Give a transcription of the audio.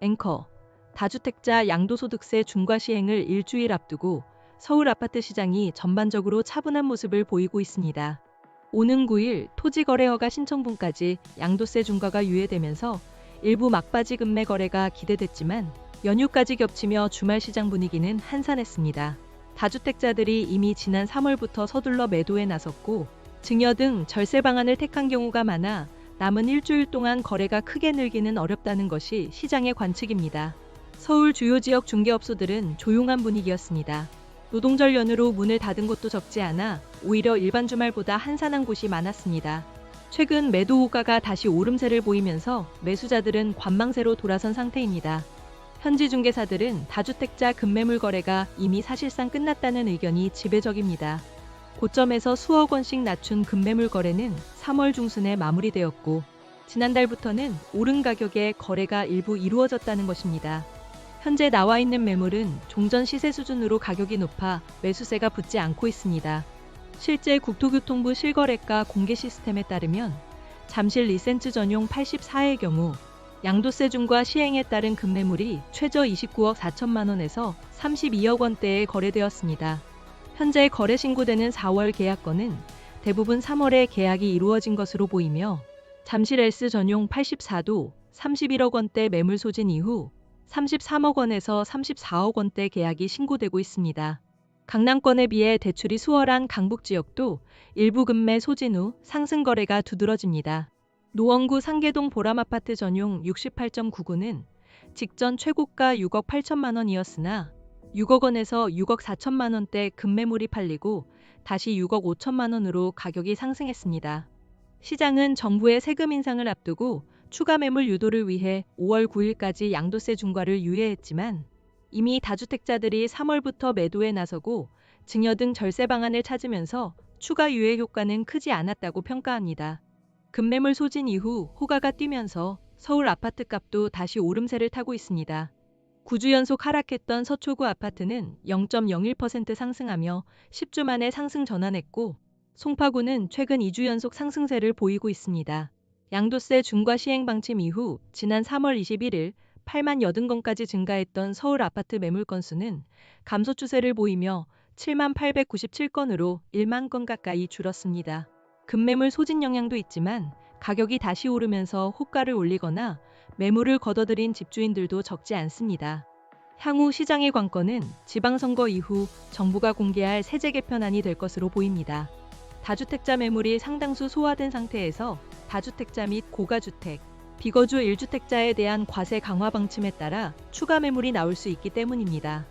앵커, 다주택자 양도소득세 중과 시행을 일주일 앞두고 서울 아파트 시장이 전반적으로 차분한 모습을 보이고 있습니다. 오는 9일 토지거래허가 신청분까지 양도세 중과가 유예되면서 일부 막바지 금매 거래가 기대됐지만 연휴까지 겹치며 주말 시장 분위기는 한산했습니다. 다주택자들이 이미 지난 3월부터 서둘러 매도에 나섰고 증여 등 절세 방안을 택한 경우가 많아 남은 일주일 동안 거래가 크게 늘기는 어렵다는 것이 시장의 관측입니다. 서울 주요 지역 중개업소들은 조용한 분위기였습니다. 노동절 연휴로 문을 닫은 곳도 적지 않아 오히려 일반 주말보다 한산한 곳이 많았습니다. 최근 매도 호가가 다시 오름세를 보이면서 매수자들은 관망세로 돌아선 상태입니다. 현지 중개사들은 다주택자 급매물 거래가 이미 사실상 끝났다는 의견이 지배적입니다. 고점에서 수억 원씩 낮춘 급매물 거래는 3월 중순에 마무리되었고 지난달부터는 오른 가격에 거래가 일부 이루어졌다는 것입니다. 현재 나와 있는 매물은 종전 시세 수준으로 가격이 높아 매수세가 붙지 않고 있습니다. 실제 국토교통부 실거래가 공개 시스템에 따르면 잠실 리센츠 전용 84의 경우 양도세 중과 시행에 따른 급매물이 최저 29억 4천만 원에서 32억 원대에 거래되었습니다. 현재 거래 신고되는 4월 계약건은 대부분 3월에 계약이 이루어진 것으로 보이며 잠실 L스 전용 84도 31억 원대 매물 소진 이후 33억 원에서 34억 원대 계약이 신고되고 있습니다. 강남권에 비해 대출이 수월한 강북 지역도 일부 급매 소진 후 상승 거래가 두드러집니다. 노원구 상계동 보람아파트 전용 68.99는 직전 최고가 6억 8천만 원이었으나 6억 원에서 6억 4천만 원대 급매물이 팔리고 다시 6억 5천만 원으로 가격이 상승했습니다. 시장은 정부의 세금 인상을 앞두고 추가 매물 유도를 위해 5월 9일까지 양도세 중과를 유예했지만 이미 다주택자들이 3월부터 매도에 나서고 증여 등 절세 방안을 찾으면서 추가 유예 효과는 크지 않았다고 평가합니다. 급매물 소진 이후 호가가 뛰면서 서울 아파트 값도 다시 오름세를 타고 있습니다. 9주 연속 하락했던 서초구 아파트는 0.01% 상승하며 10주 만에 상승 전환했고 송파구는 최근 2주 연속 상승세를 보이고 있습니다. 양도세 중과 시행 방침 이후 지난 3월 21일 8만 80건까지 증가했던 서울 아파트 매물 건수는 감소 추세를 보이며 7만 897건으로 1만 건 가까이 줄었습니다. 급매물 소진 영향도 있지만 가격이 다시 오르면서 호가를 올리거나 매물을 걷어들인 집주인들도 적지 않습니다. 향후 시장의 관건은 지방선거 이후 정부가 공개할 세제 개편안이 될 것으로 보입니다. 다주택자 매물이 상당수 소화된 상태에서 다주택자 및 고가주택, 비거주 1주택자에 대한 과세 강화 방침에 따라 추가 매물이 나올 수 있기 때문입니다.